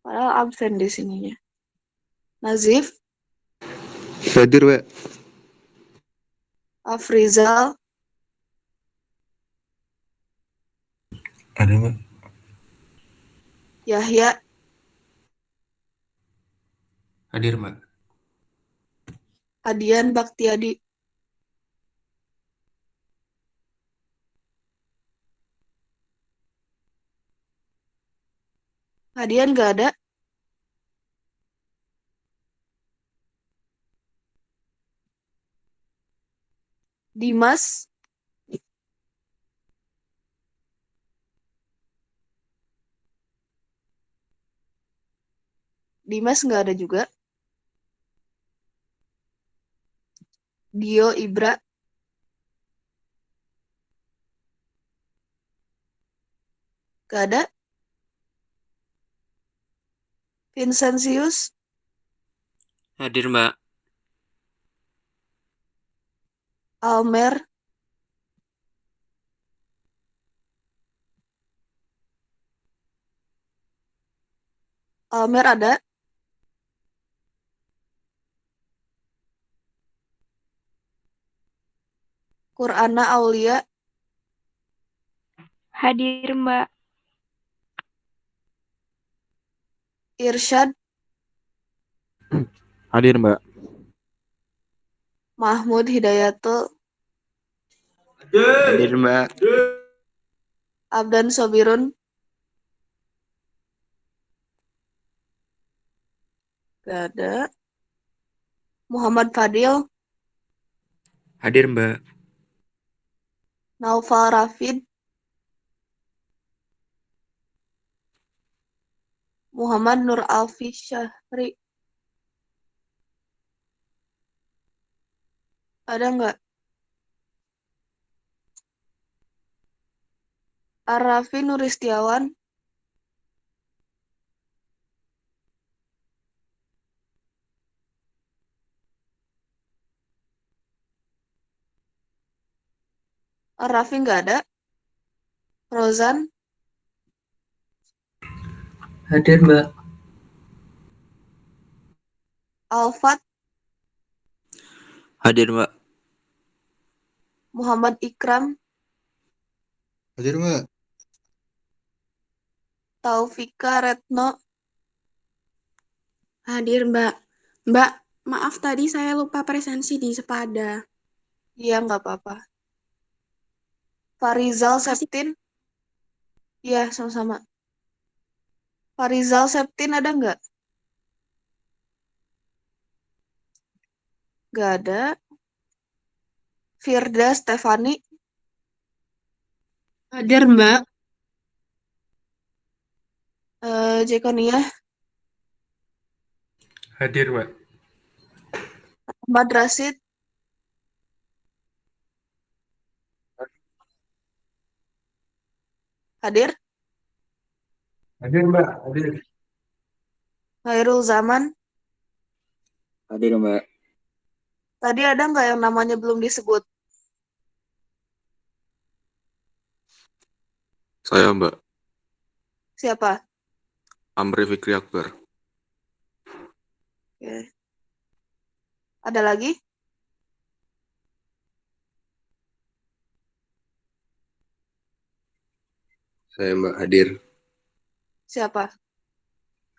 Padahal absen di sininya. Nazif, Hadir, Mbak. Afrizal, Ada Mbak. Yahya, Hadir Mbak. Adian Baktiadi. Adian gak ada. Dimas, Dimas nggak ada juga. Dio Ibra, gak ada. Vincentius, Hadir, Mbak. Almer, Almer ada. Qur'ana Aulia, Hadir, Mbak. Irsyad, Hadir, Mbak. Mahmud Hidayatul, Hadir, Mbak. Abdan Sobirun, gak ada. Muhammad Fadil, Hadir Mbak. Naufal Rafid, Muhammad Nur Alfi Syahri, ada nggak? Arafi Nuristiawan, Arafi nggak ada. Rozan, Hadir Mbak. Alfat, Hadir, Mbak. Muhammad Ikram, Hadir, Mbak. Taufika Retno, Hadir, Mbak. Mbak, maaf tadi saya lupa presensi di Sepada. iya nggak apa-apa. Farizal Makasih. Septin, iya sama-sama. Farizal Septin ada nggak? Nggak ada. Firda Stefani, Hadir, Mbak. Jekonia, Hadir Mbak. Ahmad Rasid, hadir. Hadir Mbak. Hadir. Khairul Zaman, Hadir, Mbak. tadi ada nggak yang namanya belum disebut? Saya Mbak, Siapa? Amri Fikri Akbar. Oke. Ada lagi? Saya Mbak hadir. Siapa?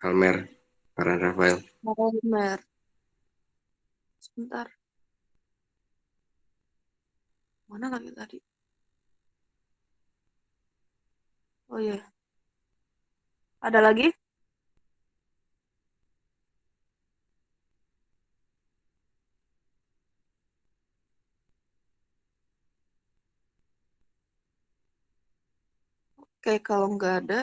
Almer, Farhan Rafael. Almer. Sebentar. Mana lagi tadi? Oh iya. Ada lagi? Oke, kalau nggak ada,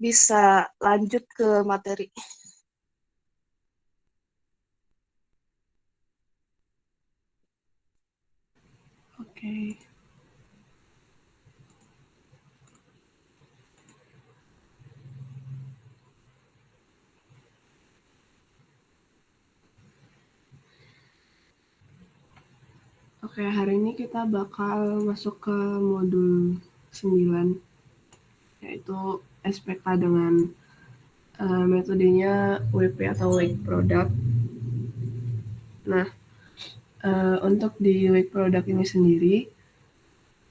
bisa lanjut ke materi. Oke. Oke, hari ini kita bakal masuk ke modul 9. yaitu SPK dengan metodenya WP atau Wake Product. Nah, untuk di Wake Product ini sendiri,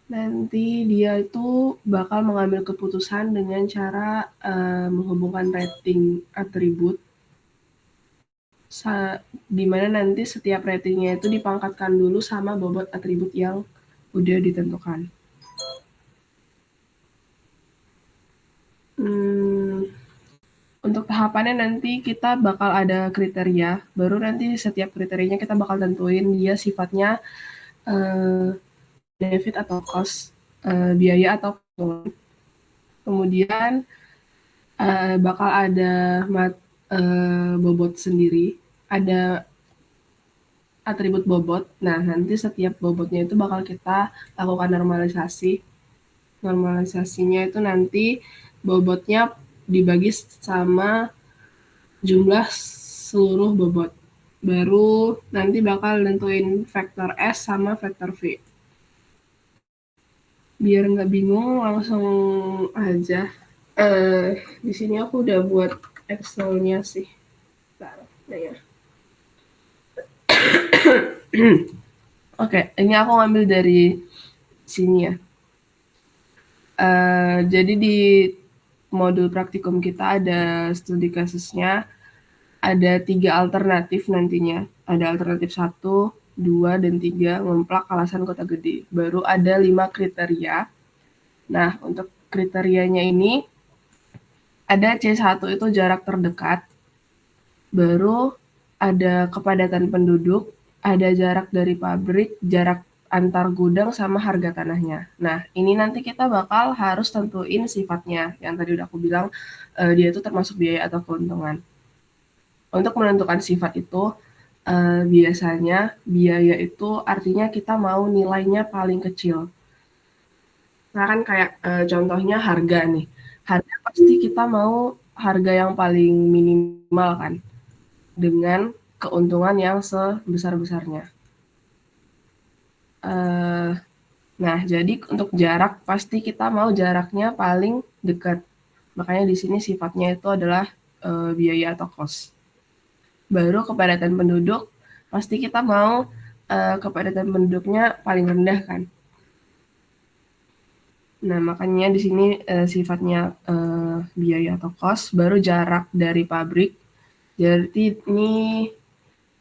nanti dia itu bakal mengambil keputusan dengan cara menghubungkan rating atribut, di mana nanti setiap ratingnya itu dipangkatkan dulu sama bobot atribut yang udah ditentukan. Untuk tahapannya nanti kita bakal ada kriteria, baru nanti setiap kriterianya kita bakal tentuin dia sifatnya benefit atau cost, biaya atau keuntungan. Kemudian bakal ada bobot sendiri, ada atribut bobot. Nah, nanti setiap bobotnya itu bakal kita lakukan normalisasi. Normalisasinya itu nanti bobotnya dibagi sama jumlah seluruh bobot. Baru nanti bakal nentuin vektor S sama vektor V. Biar nggak bingung, langsung aja. Di sini aku udah buat Excel-nya sih. Bentar, ya. Oke, ini aku ngambil dari sini ya. Jadi di modul praktikum kita ada studi kasusnya, ada 3 alternatif nantinya. Ada alternatif 1, 2, dan 3, ngemplak alasan kota gede. Baru ada 5 kriteria. Nah, untuk kriterianya ini, ada C1 itu jarak terdekat, baru ada kepadatan penduduk, ada jarak dari pabrik, jarak antar gudang, sama harga tanahnya. Nah, ini nanti kita bakal harus tentuin sifatnya. Yang tadi udah aku bilang, dia itu termasuk biaya atau keuntungan. Untuk menentukan sifat itu, biasanya biaya itu artinya kita mau nilainya paling kecil. Nah, kan kayak contohnya harga nih. Harga pasti kita mau harga yang paling minimal kan, dengan keuntungan yang sebesar-besarnya. Nah, jadi untuk jarak pasti kita mau jaraknya paling dekat. Makanya di sini sifatnya itu adalah biaya atau cost. Baru kepadatan penduduk, pasti kita mau kepadatan penduduknya paling rendah kan. Nah, makanya di sini sifatnya biaya atau cost. Baru jarak dari pabrik. Jadi ini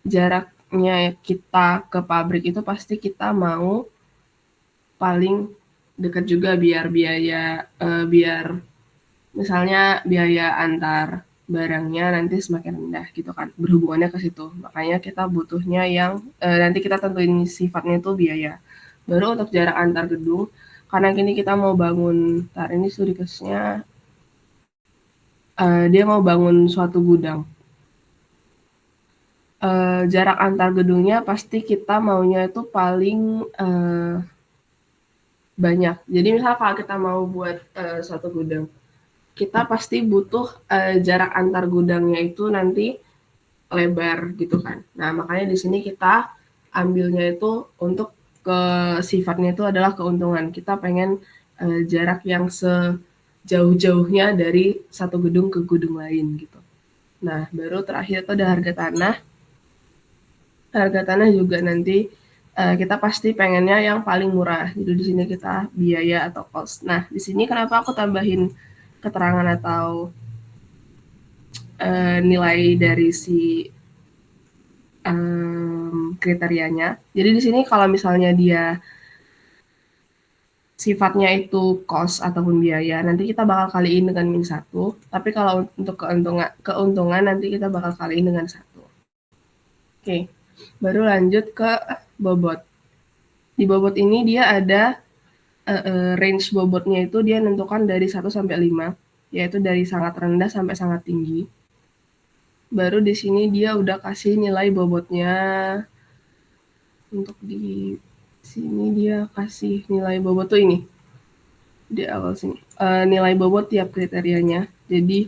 jaraknya kita ke pabrik itu pasti kita mau paling dekat juga, biar biar misalnya biaya antar barangnya nanti semakin rendah gitu kan, berhubungannya ke situ. Makanya kita butuhnya yang nanti kita tentuin sifatnya itu biaya. Baru untuk jarak antar gedung, karena kini kita mau bangun, ini studi kasusnya dia mau bangun suatu gudang. Jarak antar gedungnya pasti kita maunya itu paling banyak. Jadi misal kalau kita mau buat suatu gudang, kita pasti butuh jarak antar gudangnya itu nanti lebar gitu kan. Nah, makanya di sini kita ambilnya itu untuk ke sifatnya itu adalah keuntungan. Kita pengen jarak yang sejauh-jauhnya dari satu gedung ke gedung lain gitu. Nah, baru terakhir itu ada harga tanah. Harga tanah juga nanti kita pasti pengennya yang paling murah. Jadi di sini kita biaya atau cost. Nah, di sini kenapa aku tambahin keterangan atau nilai dari si kriterianya. Jadi di sini kalau misalnya dia sifatnya itu cost ataupun biaya, nanti kita bakal kaliin dengan -1. Tapi kalau untuk keuntungan nanti kita bakal kaliin dengan 1. Oke. Baru lanjut ke bobot. Di bobot ini dia ada range bobotnya itu dia menentukan dari 1 sampai 5, yaitu dari sangat rendah sampai sangat tinggi. Baru di sini dia udah kasih nilai bobotnya. Untuk di sini dia kasih nilai bobot tuh ini. Di awal sini. Nilai bobot tiap kriterianya. Jadi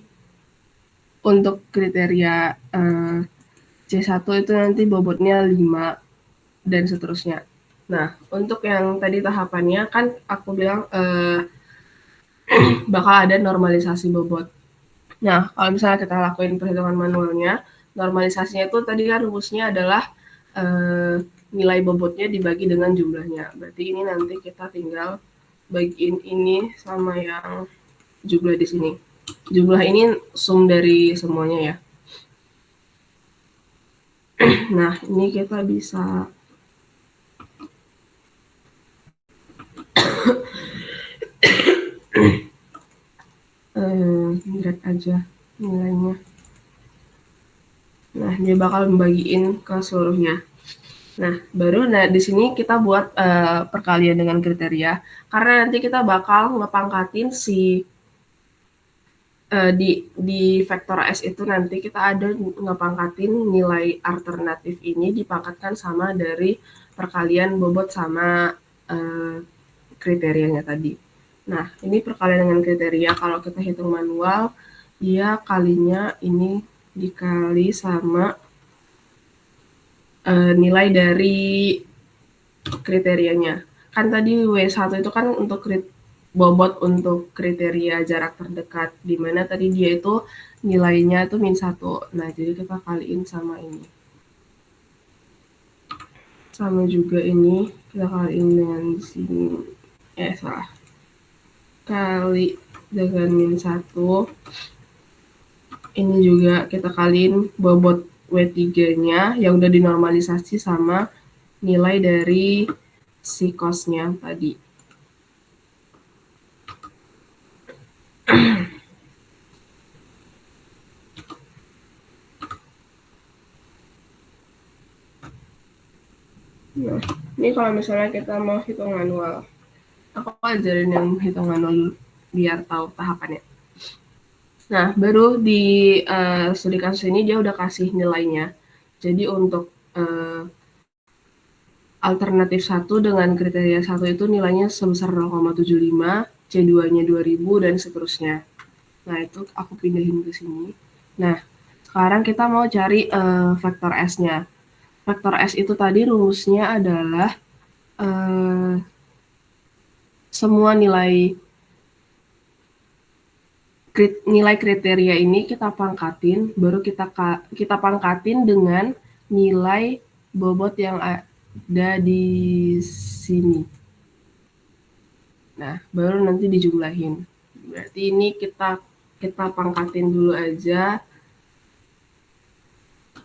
untuk kriteria C1 itu nanti bobotnya 5 dan seterusnya. Nah, untuk yang tadi tahapannya kan aku bilang bakal ada normalisasi bobot. Nah, kalau misalnya kita lakuin perhitungan manualnya, normalisasinya itu tadi kan rumusnya adalah nilai bobotnya dibagi dengan jumlahnya. Berarti ini nanti kita tinggal bagiin ini sama yang jumlah di sini. Jumlah ini sum dari semuanya ya. Nah, ini kita bisa drag aja nilainya. Nah, dia bakal membagiin ke seluruhnya. Nah, baru di sini kita buat perkalian dengan kriteria, karena nanti kita bakal ngepangkatin si di vektor S itu nanti kita ada ngepangkatin nilai alternatif ini dipangkatkan sama dari perkalian bobot sama kriterianya tadi. Nah, ini perkalian dengan kriteria, kalau kita hitung manual, dia kalinya ini dikali sama nilai dari kriterianya. Kan tadi W1 itu kan untuk bobot untuk kriteria jarak terdekat, di mana tadi dia itu nilainya itu -1. Nah, jadi kita kaliin sama ini. Sama juga ini, kita kaliin dengan sini. Salah. Kali dengan -1. Ini juga kita kaliin bobot W3-nya yang udah dinormalisasi sama nilai dari si cos-nya tadi. Nah, ini kalau misalnya kita mau hitung manual, aku ajarin yang hitung manual dulu biar tahu tahapannya. Nah, baru di studi kasus ini dia udah kasih nilainya. Jadi untuk alternatif 1 dengan kriteria 1 itu nilainya sebesar 0,75, C2-nya 2000 dan seterusnya. Nah, itu aku pindahin ke sini. Nah, sekarang kita mau cari vektor S-nya. Vektor S itu tadi rumusnya adalah semua nilai kriteria ini kita pangkatin, baru kita pangkatin dengan nilai bobot yang ada di sini. Nah, baru nanti dijumlahin. Berarti ini kita pangkatin dulu aja.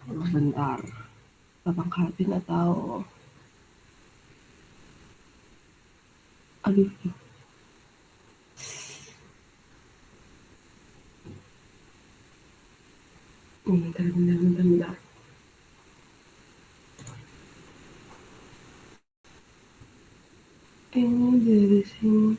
Bentar. Kita pangkatin atau aduh. Bentar. Ini dari sini.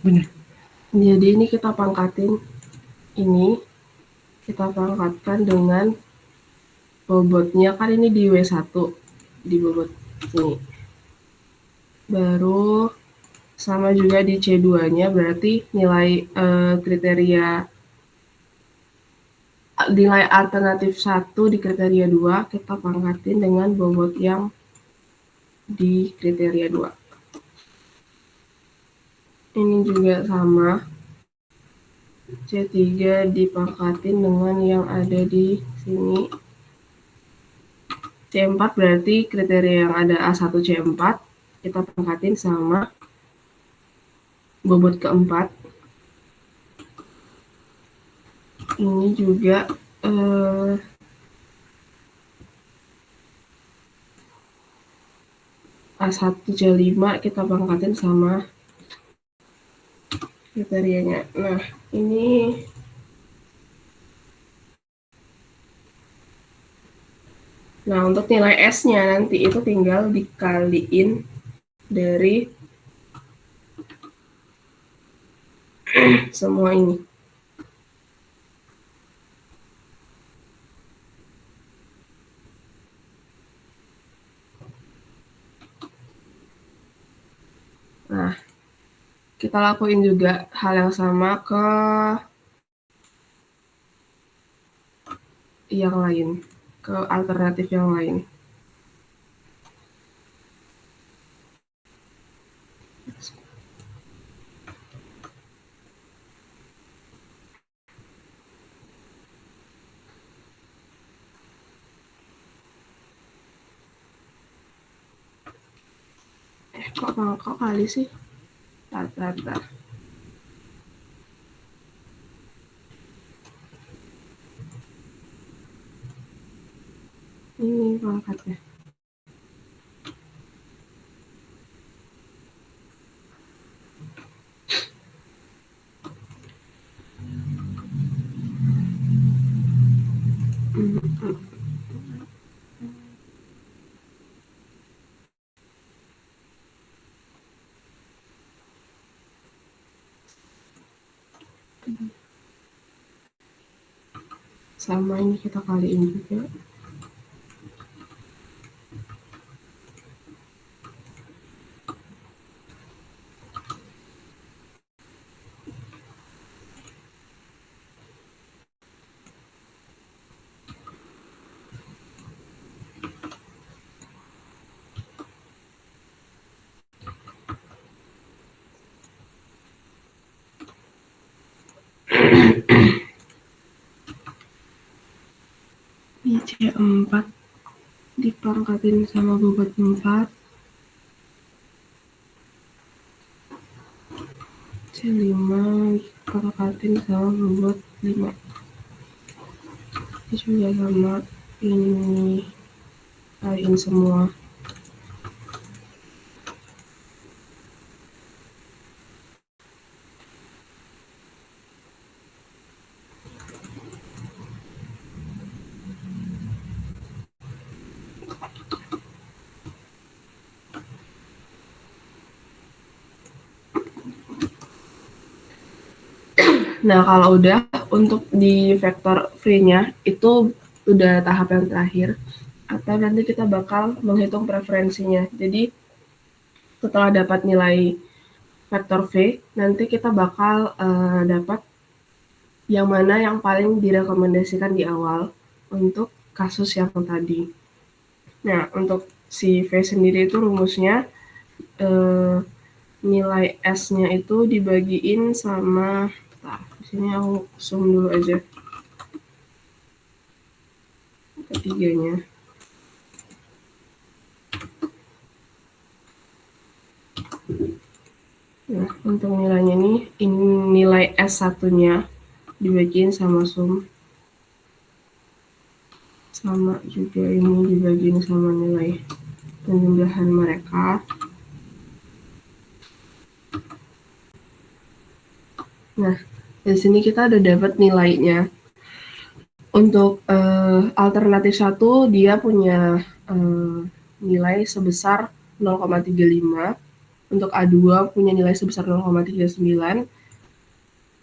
Benar. Jadi ini kita pangkatin ini. Kita pangkatkan dengan bobotnya, kan ini di W1. Di bobot sini. Baru sama juga di C2-nya, berarti nilai kriteria nilai alternatif 1 di kriteria 2 kita pangkatin dengan bobot yang di kriteria 2. Ini juga sama, C3 dipangkatin dengan yang ada di sini. C4 berarti kriteria yang ada A1 C4 kita pangkatin sama bobot keempat. Ini juga A1 C5 kita pangkatin sama kriterianya. Nah, ini untuk nilai S-nya nanti itu tinggal dikaliin dari semua ini. Nah, kita lakuin juga hal yang sama ke yang lain. ke alternatif yang lain. Kok kali sih? Bentar. Ini pangkatnya. Sama ini kita kaliin juga. Ini C4 dipangkatin sama bobot 4. C5 dipangkatin sama bobot 5. Ini juga sama, ini kaliin semua. Nah, kalau udah untuk di vektor free-nya itu udah tahap yang terakhir, atau nanti kita bakal menghitung preferensinya. Jadi setelah dapat nilai vektor V, nanti kita bakal dapat yang mana yang paling direkomendasikan di awal untuk kasus yang tadi. Nah, untuk si V sendiri itu rumusnya nilai S-nya itu dibagiin sama, di sini aku zoom dulu aja ketiganya. Nah, untuk nilainya ini nilai S1-nya dibagiin sama sum. Sama juga ini dibagiin sama nilai penjumlahan mereka. Nah, di sini kita udah dapat nilainya. Untuk alternatif 1 dia punya nilai sebesar 0,35. Untuk A2 punya nilai sebesar 0,39.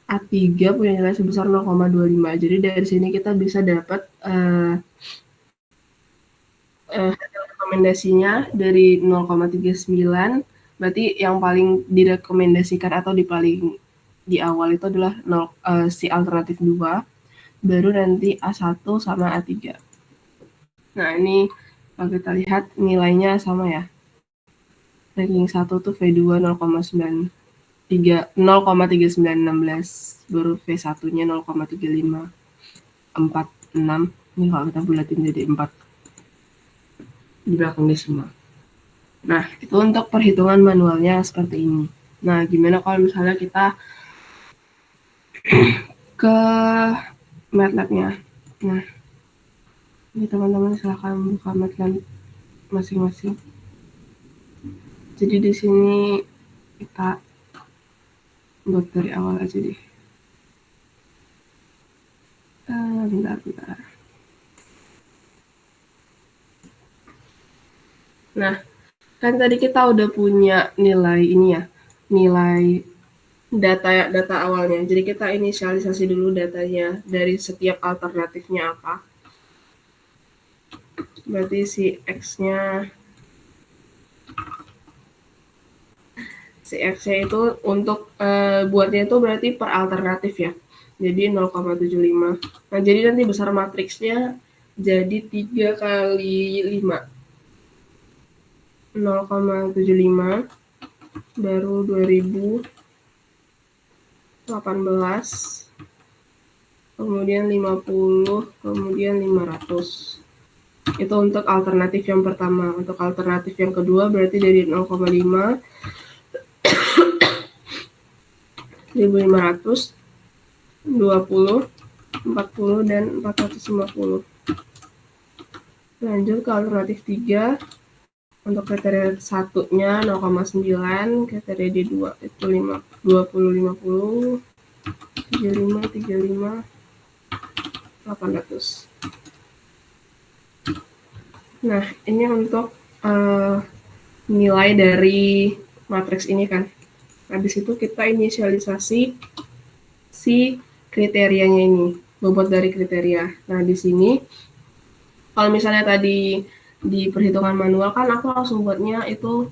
A3 punya nilai sebesar 0,25. Jadi dari sini kita bisa dapat rekomendasinya dari 0,39. Berarti yang paling direkomendasikan atau di awal itu adalah si alternatif 2, baru nanti A1 sama A3. Nah, ini kalau kita lihat nilainya sama ya. Ranking 1 tuh V2 0,3916, baru V1-nya 0,3546. Ini kalau kita bulatin jadi 4 di belakang desimal. Nah, itu untuk perhitungan manualnya seperti ini. Nah, gimana kalau misalnya kita ke MATLAB-nya. Nah, ini teman-teman silahkan buka MATLAB masing-masing. Jadi di sini kita buat dari awal aja deh. Bentar. Nah, kan tadi kita udah punya nilai ini ya, nilai data awalnya. Jadi kita inisialisasi dulu datanya dari setiap alternatifnya apa. Berarti si X-nya itu untuk buatnya itu berarti per alternatif ya. Jadi 0,75. Nah, jadi nanti besar matriksnya jadi 3 kali 5. 0,75 baru 2018, kemudian 50, kemudian 500. Itu untuk alternatif yang pertama. Untuk alternatif yang kedua berarti dari 0,5, 1500, 20, 40, dan 450. Lanjut ke alternatif 3. Untuk kriteria satunya 0,9, kriteria D2 itu 20, 50, 35, 35, 800. Nah, ini untuk nilai dari matriks ini kan. Habis itu kita inisialisasi si kriterianya ini, bobot dari kriteria. Nah, di sini kalau misalnya tadi di perhitungan manual kan aku langsung buatnya itu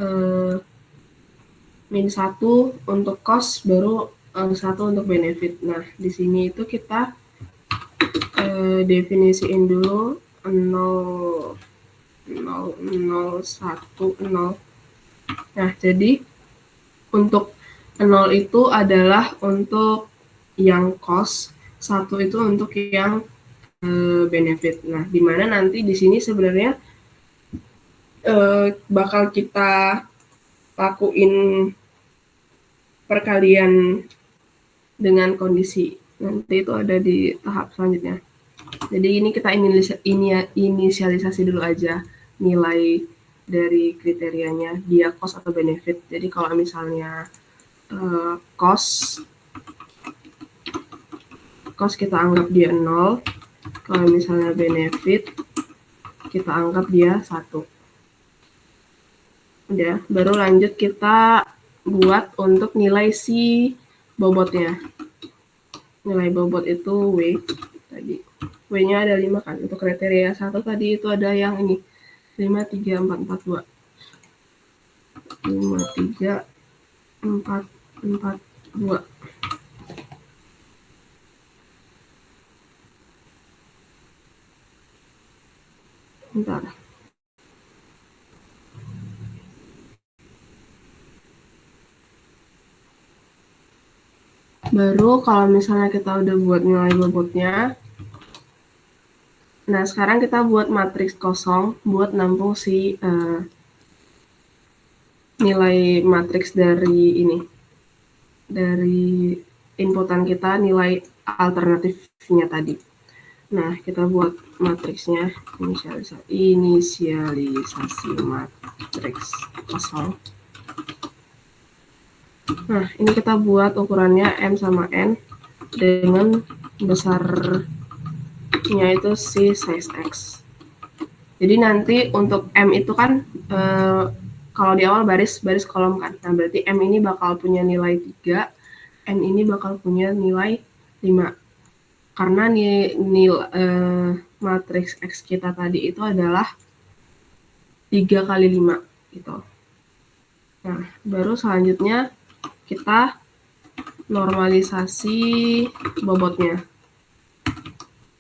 -1 untuk cost, baru 1 untuk benefit. Nah, di sini itu kita definisiin dulu 0, 0, 0, 1, 0. Nah, jadi untuk 0 itu adalah untuk yang cost, 1 itu untuk yang benefit. Nah, di mana nanti di sini sebenarnya bakal kita lakuin perkalian dengan kondisi. Nanti itu ada di tahap selanjutnya. Jadi ini kita inisialisasi dulu aja nilai dari kriterianya, dia cost atau benefit. Jadi kalau misalnya cost kita anggap dia 0, kalau misalnya benefit kita anggap dia 1. Udah, baru lanjut kita buat untuk nilai si bobotnya. Nilai bobot itu W tadi. W-nya ada 5 kan. Untuk kriteria 1 tadi itu ada yang ini 5, 3, 4, 4, 2. 5, 3, 4, 4, 2. Bentar. Baru kalau misalnya kita udah buat nilai bobotnya, nah sekarang kita buat matriks kosong buat nampung si nilai matriks dari ini, dari inputan kita, nilai alternatifnya tadi. Nah, kita buat matriksnya, inisialisasi matriks kosong. Nah, ini kita buat ukurannya M sama N dengan besarnya itu si size X. Jadi nanti untuk M itu kan kalau di awal baris kolom kan. Nah, berarti M ini bakal punya nilai 3, N ini bakal punya nilai 5. Karena nilai matriks X kita tadi itu adalah 3 kali 5 gitu. Nah, baru selanjutnya kita normalisasi bobotnya.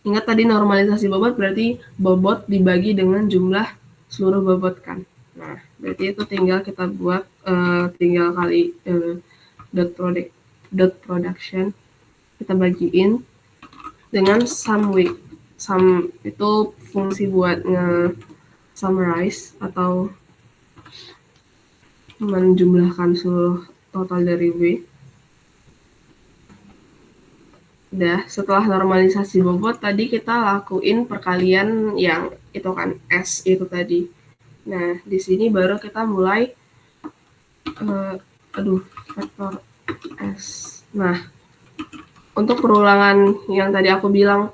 Ingat tadi normalisasi bobot berarti bobot dibagi dengan jumlah seluruh bobot kan. Nah, berarti itu tinggal kita buat tinggal kali dot production kita bagiin dengan sum weight. Sum itu fungsi buat nge-summarize atau menjumlahkan seluruh total dari W. Udah, setelah normalisasi bobot tadi kita lakuin perkalian yang itu kan S itu tadi. Nah, di sini baru kita mulai vektor S. Nah, untuk perulangan yang tadi aku bilang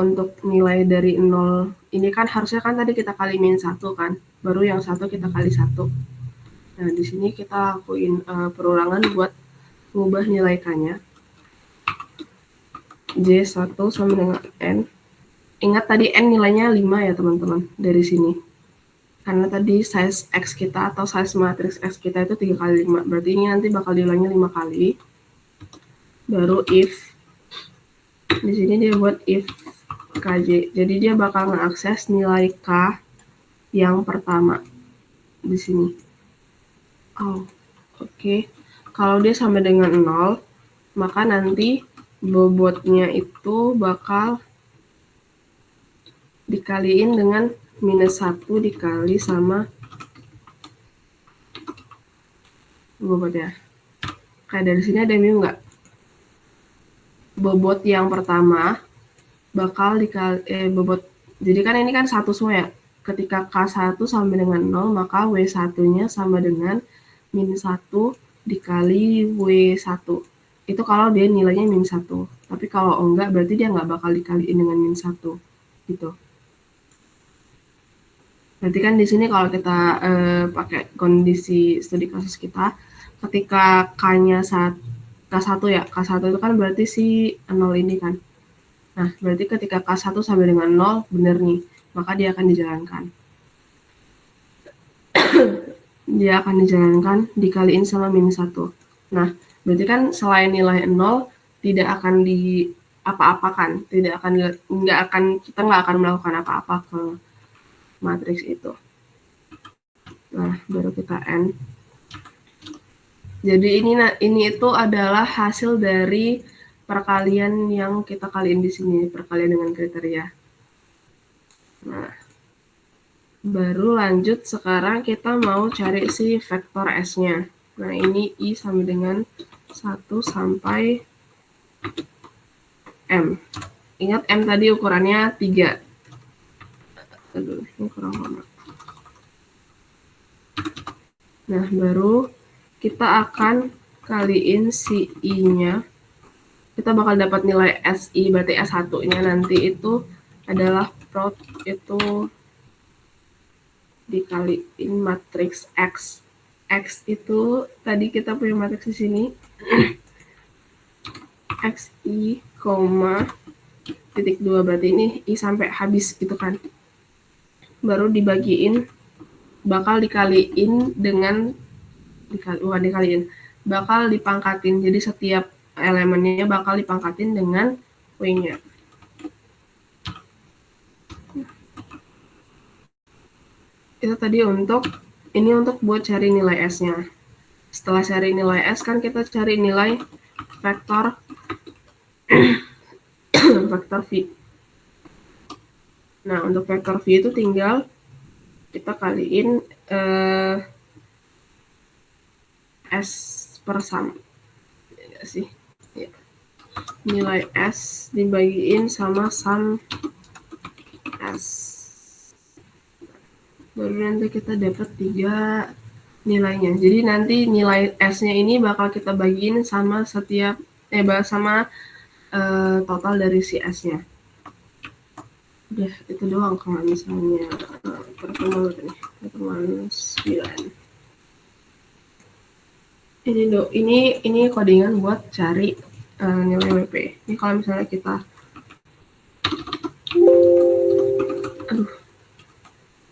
untuk nilai dari 0 ini kan harusnya kan tadi kita kali -1 kan, baru yang 1 kita kali 1. Nah, di sini kita lakuin perulangan buat mengubah nilai K-nya. J1 sama dengan N. Ingat tadi N nilainya 5 ya teman-teman dari sini. Karena tadi size X kita atau size matriks X kita itu 3 kali 5. Berarti ini nanti bakal diulangi 5 kali. Baru if. Di sini dia buat if KJ. Jadi dia bakal mengakses nilai K yang pertama di sini. Oke. Kalau dia sama dengan 0, maka nanti bobotnya itu bakal dikaliin dengan minus 1 dikali sama bobotnya. Kayak dari sini ada mu nggak? Bobot yang pertama bakal dikali bobot. Jadi kan ini kan 1 semua ya. Ketika K1 sama dengan 0, maka W1-nya sama dengan minus 1 dikali W1. Itu kalau dia nilainya minus 1. Tapi kalau enggak, berarti dia nggak bakal dikaliin dengan minus 1. Gitu. Berarti kan di sini kalau kita pakai kondisi studi kasus kita, ketika K-nya K1 ya, K1 itu kan berarti si 0 ini kan. Nah, berarti ketika K1 sama dengan 0, bener nih, maka dia akan dijalankan. Dia akan dijalankan dikaliin sama minus 1. Nah, berarti kan selain nilai 0, tidak akan di apa-apakan, kita nggak akan melakukan apa-apa ke matriks itu. Nah, baru kita N. Jadi ini itu adalah hasil dari perkalian yang kita kaliin di sini, perkalian dengan kriteria. Nah, baru lanjut sekarang kita mau cari si vektor S-nya. Nah, ini I sama dengan 1 sampai M. Ingat M tadi ukurannya 3. Aduh, ini kurang lama. Nah, baru kita akan kaliin si I-nya. Kita bakal dapat nilai SI, berarti S1-nya nanti itu adalah prod itu dikaliin matriks X. X itu tadi kita punya matriks di sini. XI, titik 2, berarti ini I sampai habis gitu kan. Baru dibagiin, bakal dikaliin dengan, bakal dipangkatin. Jadi setiap elemennya bakal dipangkatin dengan W-nya. Itu tadi untuk buat cari nilai S-nya. Setelah cari nilai S kan kita cari nilai vektor vektor V. Nah, untuk vektor V itu tinggal kita kaliin S per sum. Ya sih. Ya. Nilai S dibagiin sama sum S. Baru nanti kita dapat 3 nilainya. Jadi nanti nilai S-nya ini bakal kita bagiin sama total dari si S-nya. Udah, itu doang kalau misalnya pertemuan 9. Ini codingan buat cari nilai WP. Ini kalau misalnya kita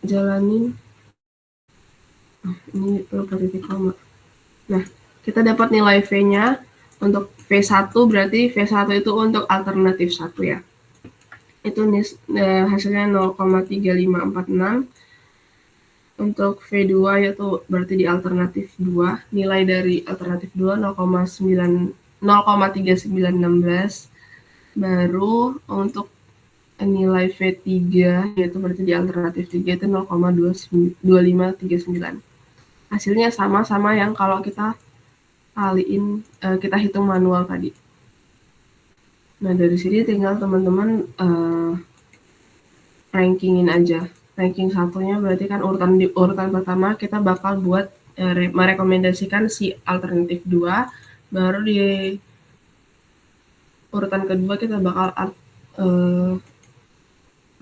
jalanin ini lupa titik koma. Nah, kita dapat nilai V-nya untuk V1, berarti V1 itu untuk alternatif 1 ya. Itu hasilnya 0,3546. Untuk V2 yaitu berarti di alternatif 2, nilai dari alternatif 2 0,3916. Baru untuk nilai V3 yaitu berarti di alternatif 3 itu 0,2539. Hasilnya sama-sama yang kalau kita kaliin, kita hitung manual tadi. Nah, dari sini tinggal teman-teman rankingin aja. Ranking satunya berarti kan urutan pertama kita bakal buat merekomendasikan si alternatif 2, baru di urutan kedua kita bakal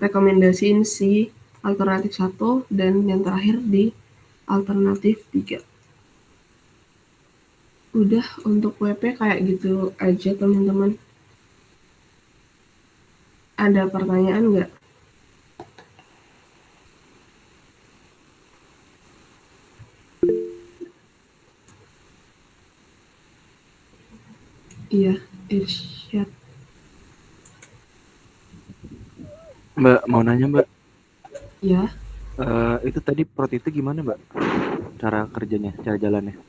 rekomendasiin si alternatif 1, dan yang terakhir di alternatif 3. Udah, untuk WP kayak gitu aja teman-teman. Ada pertanyaan nggak? Iya, Irsyad. Mbak, mau nanya Mbak, Ya, itu tadi prot itu gimana Mbak? Cara kerjanya, cara jalannya?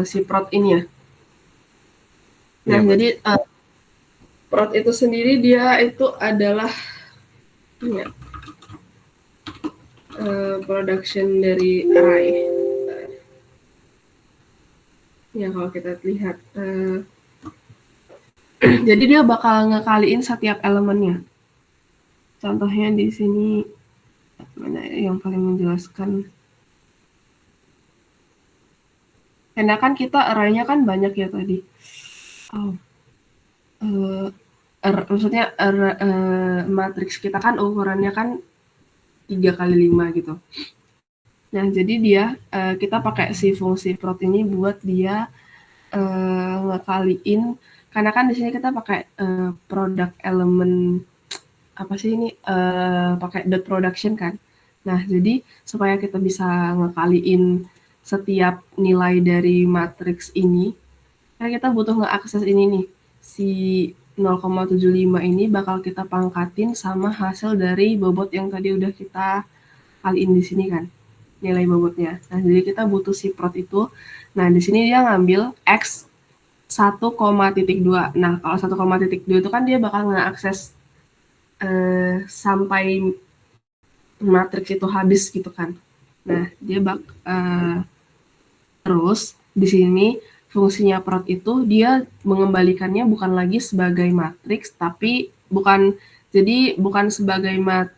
si prot ini ya. Iya Nah, Mbak. jadi prot itu sendiri dia itu adalah ini ya, production dari array. Ya, kalau kita lihat, jadi dia bakal ngekaliin setiap elemennya. Contohnya di sini, mana yang paling menjelaskan? Karena kan kita array-nya kan banyak ya tadi. Maksudnya matriks kita kan ukurannya kan 3x5 gitu. Nah, jadi dia kita pakai si fungsi prot ini buat dia ngekaliin, karena kan di sini kita pakai product element apa sih ini pakai dot production kan. Nah, jadi supaya kita bisa ngekaliin setiap nilai dari matriks ini, kan kita butuh ngeakses ini nih, si 0,75 ini bakal kita pangkatin sama hasil dari bobot yang tadi udah kita kaliin di sini kan, nilai bobotnya. Nah, jadi kita butuh si prot itu. Nah, di sini dia ngambil X 1,2. Nah, kalau 1,2 itu kan dia bakal ngeakses sampai matriks itu habis gitu kan. Nah, dia terus di sini fungsinya prot itu dia mengembalikannya bukan lagi sebagai matriks, tapi bukan sebagai matriks,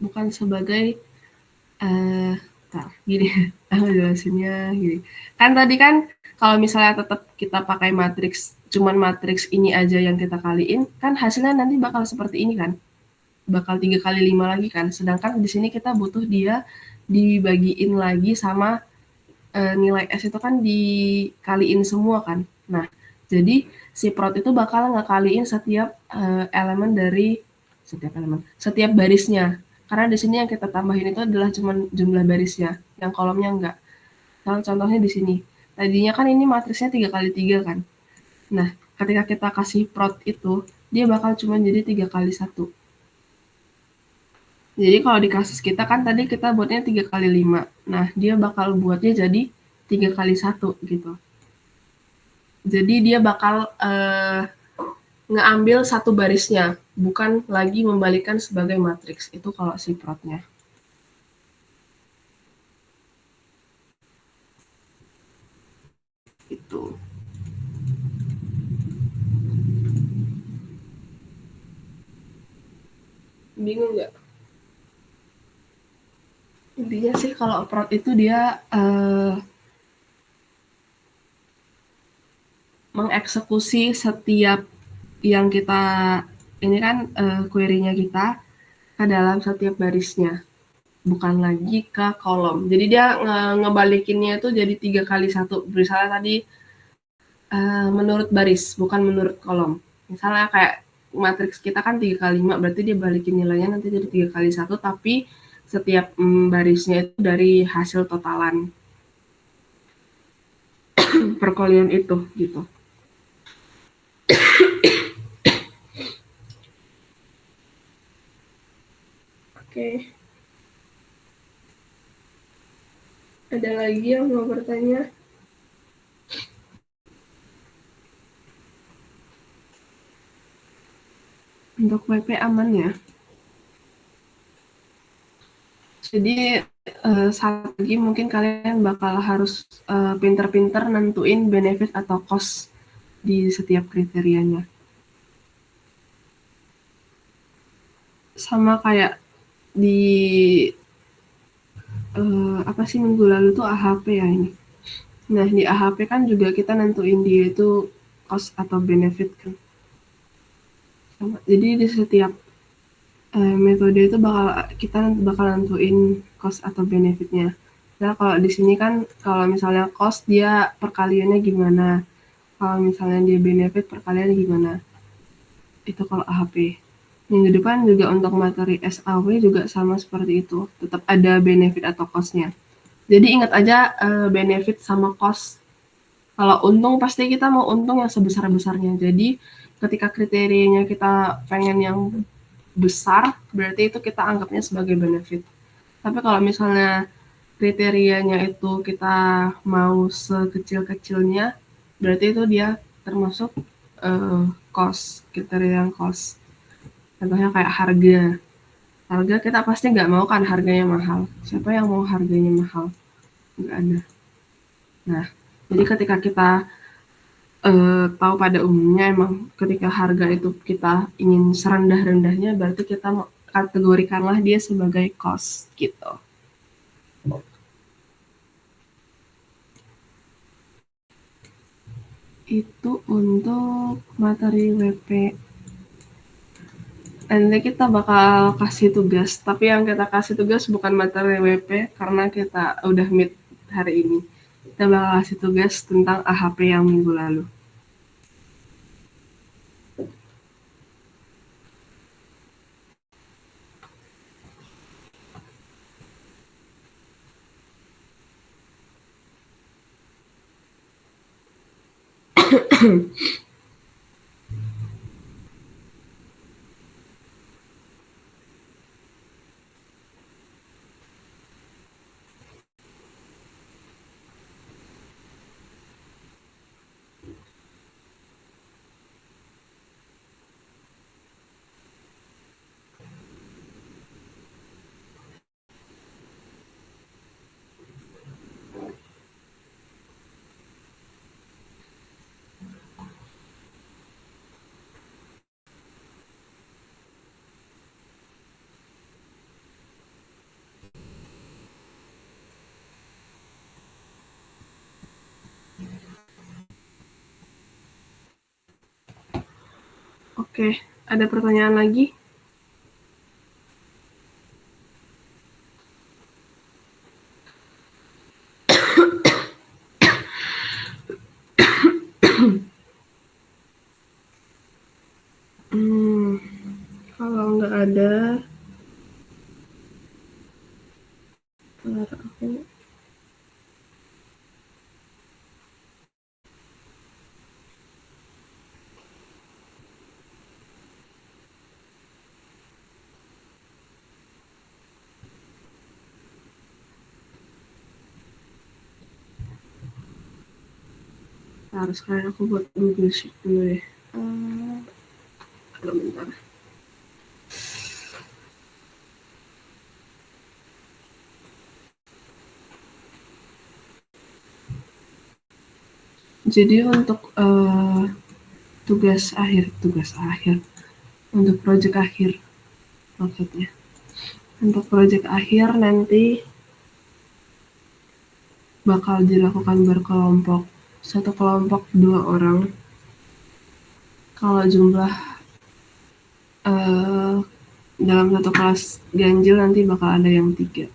bukan sebagai gini, aku jelasinnya gini. Kan tadi kan kalau misalnya tetap kita pakai matriks, cuman matriks ini aja yang kita kaliin, kan hasilnya nanti bakal seperti ini kan, bakal 3x5 lagi kan. Sedangkan di sini kita butuh dia dibagiin lagi sama nilai S itu kan dikaliin semua kan. Nah, jadi si prot itu bakal ngekaliin setiap elemen dari setiap barisnya. Karena di sini yang kita tambahin itu adalah cuma jumlah barisnya, yang kolomnya enggak. Nah, contohnya di sini. Tadinya kan ini matriksnya 3x3 kan. Nah, ketika kita kasih prot itu, dia bakal cuma jadi 3x1. Jadi kalau di kasus kita kan tadi kita buatnya 3x5. Nah, dia bakal buatnya jadi 3x1 gitu. Jadi dia bakal ngeambil satu barisnya, bukan lagi membalikkan sebagai matriks. Itu kalau si protnya. Itu. Bingung nggak? Intinya sih kalau prot itu dia mengeksekusi setiap yang kita ini kan query-nya kita ke dalam setiap barisnya, bukan lagi ke kolom. Jadi dia ngebalikinnya itu jadi 3x1. Misalnya tadi menurut baris, bukan menurut kolom. Misalnya kayak matriks kita kan 3x5, berarti dia balikin nilainya nanti jadi 3x1, tapi setiap barisnya itu dari hasil totalan perkalian itu gitu. Oke. Ada lagi yang mau bertanya? Untuk WP aman ya. Jadi satu lagi mungkin kalian bakal harus pinter-pinter nentuin benefit atau cost di setiap kriterianya. Sama kayak di apa sih minggu lalu tuh AHP ya ini. Nah, di AHP kan juga kita nentuin dia itu cost atau benefit kan. Sama. Jadi di setiap metode itu kita bakal nentuin cost atau benefitnya. Nah, kalau di sini kan kalau misalnya cost dia perkaliannya gimana, kalau misalnya dia benefit perkaliannya gimana. Itu kalau AHP. Minggu depan juga untuk materi SAW juga sama seperti itu. Tetap ada benefit atau cost-nya. Jadi ingat aja benefit sama cost Kalau untung pasti kita mau untung yang sebesar-besarnya. Jadi ketika kriterianya kita pengen yang besar, berarti itu kita anggapnya sebagai benefit. Tapi kalau misalnya kriterianya itu kita mau sekecil-kecilnya, berarti itu dia termasuk cost, kriteria yang cost. Contohnya kayak harga. Harga kita pasti nggak mau kan harganya mahal. Siapa yang mau harganya mahal? Nggak ada. Nah, jadi ketika kita tahu pada umumnya emang ketika harga itu kita ingin serendah-rendahnya, berarti kita kategorikanlah dia sebagai cost gitu. Itu untuk materi WP. Nanti kita bakal kasih tugas, tapi yang kita kasih tugas bukan materi WP karena kita udah meet hari ini. Kita bakal kasih tugas tentang AHP yang minggu lalu. Oke, ada pertanyaan lagi? Kalau nggak ada, aku harus kalian aku buat Google Sheet dulu deh. Bentar. Jadi untuk tugas akhir untuk proyek akhir maksudnya. Untuk proyek akhir nanti bakal dilakukan berkelompok. Satu kelompok 2 orang. Kalau jumlah dalam satu kelas ganjil nanti bakal ada yang 3.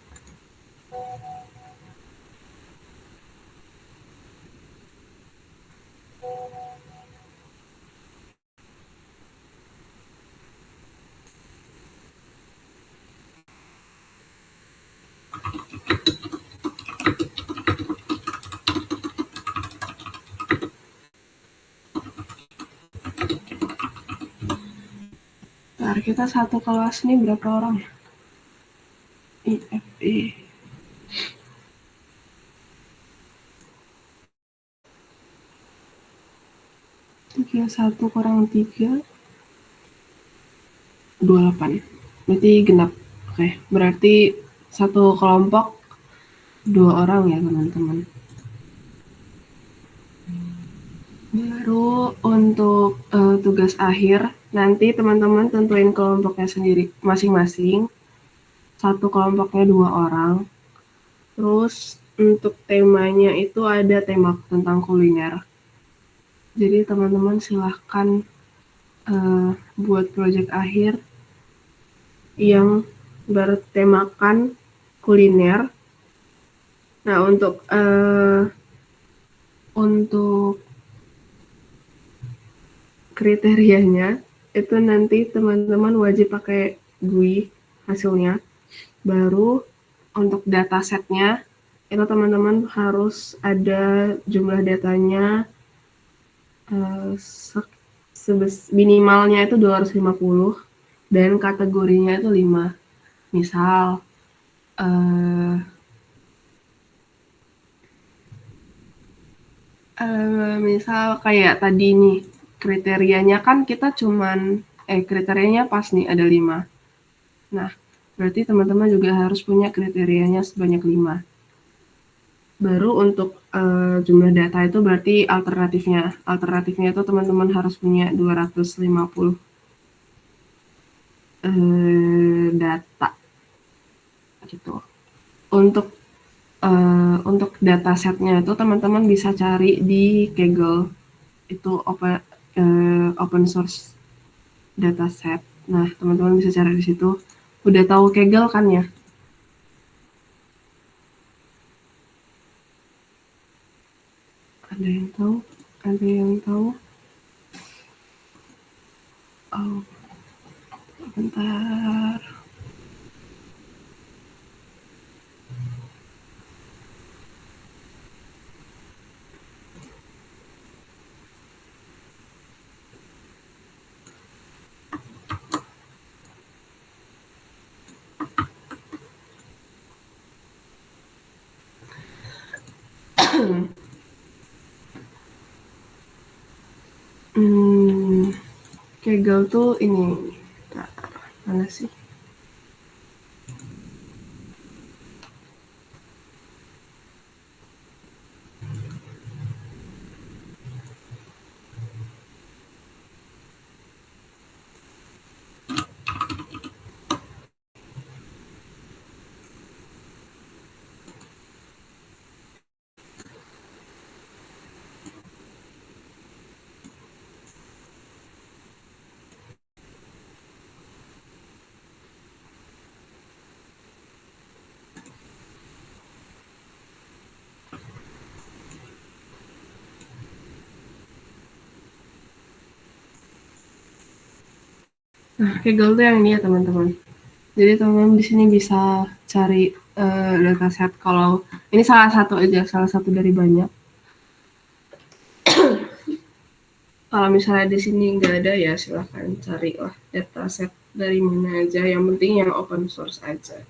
Kita satu kelas nih berapa orang? IFE. Tiga 1 kurang 3 28. Berarti genap. Oke, berarti satu kelompok 2 orang ya teman-teman. Baru untuk tugas akhir, nanti teman-teman tentuin kelompoknya sendiri masing-masing. Satu kelompoknya 2 orang. Terus untuk temanya itu ada tema tentang kuliner. Jadi teman-teman silahkan buat proyek akhir yang bertemakan kuliner. Nah untuk kriterianya itu nanti teman-teman wajib pakai GUI hasilnya. Baru untuk datasetnya itu teman-teman harus ada jumlah datanya minimalnya itu 250 dan kategorinya itu 5. Misal misal kayak tadi nih, kriterianya kan kita kriterianya pas nih ada 5. Nah, berarti teman-teman juga harus punya kriterianya sebanyak 5. Baru untuk jumlah data itu berarti alternatifnya. Alternatifnya itu teman-teman harus punya 250 data gitu. Untuk datasetnya itu teman-teman bisa cari di Kaggle, itu open source dataset. Nah, teman-teman bisa cari di situ. Udah tahu Kaggle kan ya? Ada yang tahu? Ada yang tahu? Oh, bentar. Kaggle tuh ini, mana sih? Nah, Kaggle tuh yang ini ya teman-teman. Jadi teman-teman di sini bisa cari dataset. Kalau ini salah satu aja, salah satu dari banyak. Kalau misalnya di sini nggak ada ya silahkan carilah dataset dari mana aja. Yang penting yang open source aja.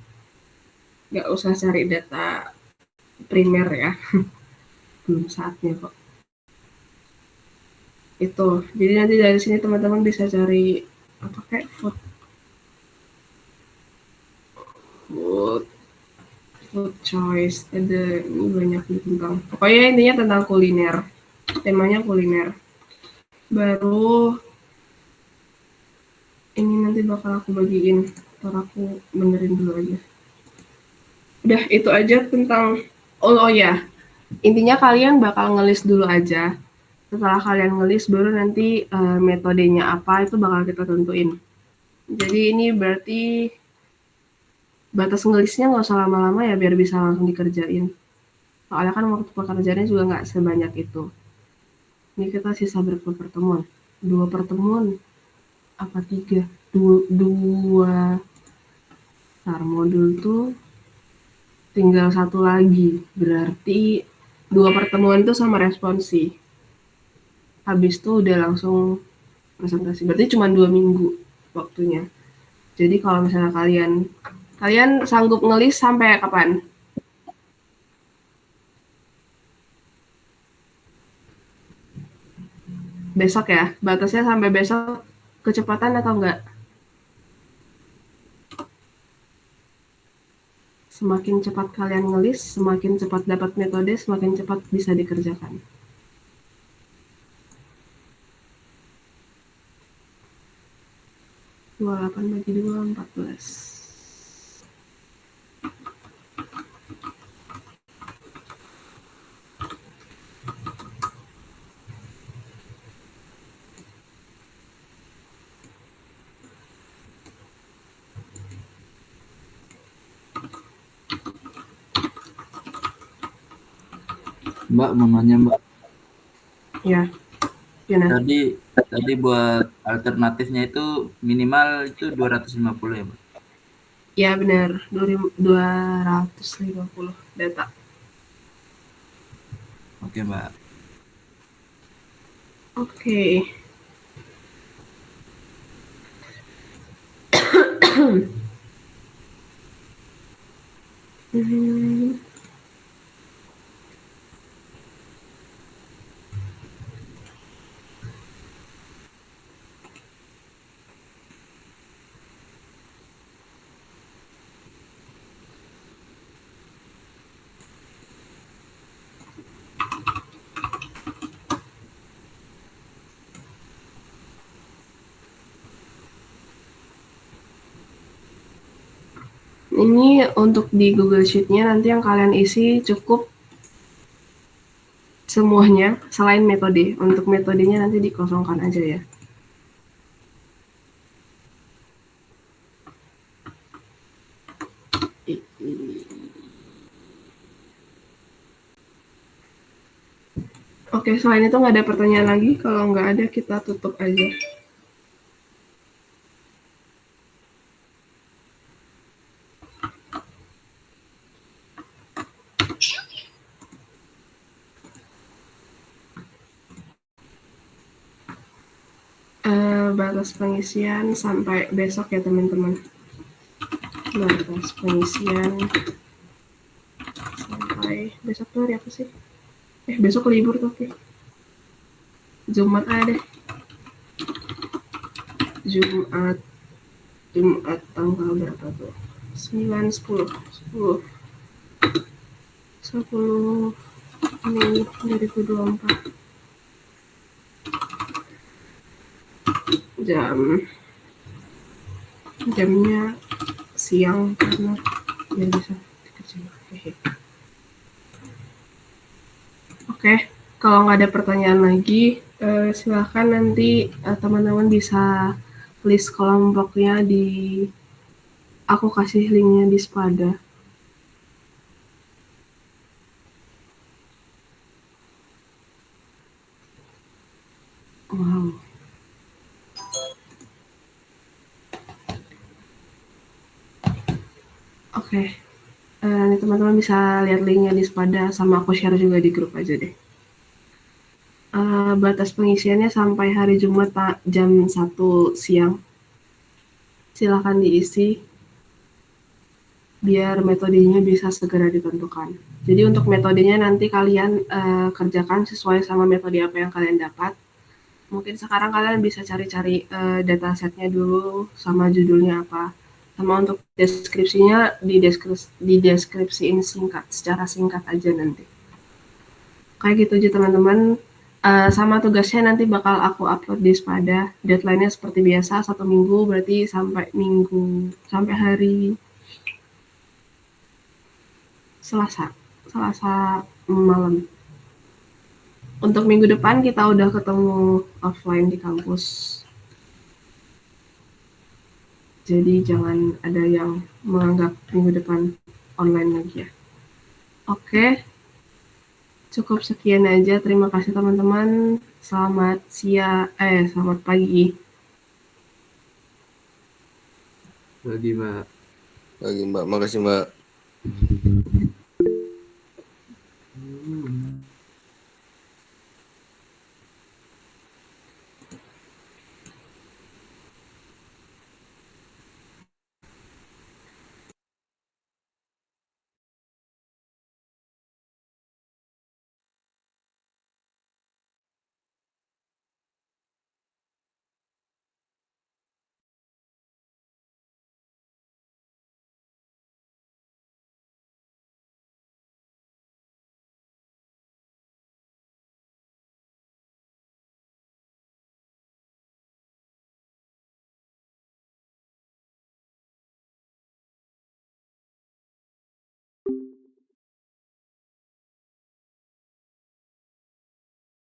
Nggak usah cari data primer ya. Belum saatnya kok. Itu. Jadi nanti dari sini teman-teman bisa cari apa kayak food choice, ada ini banyak tentang. Pokoknya intinya tentang kuliner. Temanya kuliner. Baru ini nanti bakal aku bagiin. Ntar aku benerin dulu aja. Udah itu aja tentang oh ya. Intinya kalian bakal ngelis dulu aja. Setelah kalian ngelis baru nanti metodenya apa itu bakal kita tentuin. Jadi ini berarti batas ngelisnya nggak usah lama-lama ya biar bisa langsung dikerjain. Soalnya kan waktu pekerjaannya juga nggak sebanyak itu. Ini kita sisa berapa pertemuan? 2 pertemuan apa 3? 2 Ntar modul tuh tinggal 1 lagi. Berarti 2 pertemuan tuh sama responsi. Habis itu udah langsung presentasi. Berarti cuma 2 minggu waktunya. Jadi kalau misalnya kalian sanggup ngelis sampai kapan? Besok ya? Batasnya sampai besok kecepatan atau enggak? Semakin cepat kalian ngelis, semakin cepat dapat metode, semakin cepat bisa dikerjakan. Dua 8 bagi 2, 14. Mbak, mau nanya Mbak. Ya. Gimana? Tadi buat alternatifnya itu minimal itu 250 ya Mbak? Ya benar, 250 data. Oke, Mbak. Oke. Hmm, Ini untuk di Google Sheet-nya nanti yang kalian isi cukup semuanya selain metode. Untuk metodenya nanti dikosongkan aja ya. Oke, selain itu nggak ada pertanyaan lagi. Kalau nggak ada, kita tutup aja. Batas pengisian sampai besok ya teman-teman. Batas pengisian sampai besok tuh hari apa sih? Besok libur tuh, oke. Jumat aja deh. Jumat tanggal berapa tuh? 9, 10 Mei 2024. Jamnya siang karena biar bisa dikerjain. Oke, kalau nggak ada pertanyaan lagi, silahkan nanti teman-teman bisa list kelompoknya di aku kasih linknya di Spada. Wow. Oke. Nanti teman-teman bisa lihat linknya di Spada, sama aku share juga di grup aja deh. Batas pengisiannya sampai hari Jumat jam 1 siang. Silahkan diisi biar metodenya bisa segera ditentukan. Jadi untuk metodenya nanti kalian kerjakan sesuai sama metode apa yang kalian dapat. Mungkin sekarang kalian bisa cari-cari datasetnya dulu sama judulnya apa. Sama untuk deskripsinya dideskripsiin singkat, secara singkat aja nanti. Kayak gitu aja teman-teman. Sama tugasnya nanti bakal aku upload di Spada. Deadline-nya seperti biasa 1 minggu, berarti sampai hari Selasa malam. Untuk minggu depan kita udah ketemu offline di kampus. Jadi jangan ada yang menganggap minggu depan online lagi ya. Oke. Cukup sekian aja. Terima kasih teman-teman. Selamat pagi. Pagi, Mbak. Makasih, Mbak.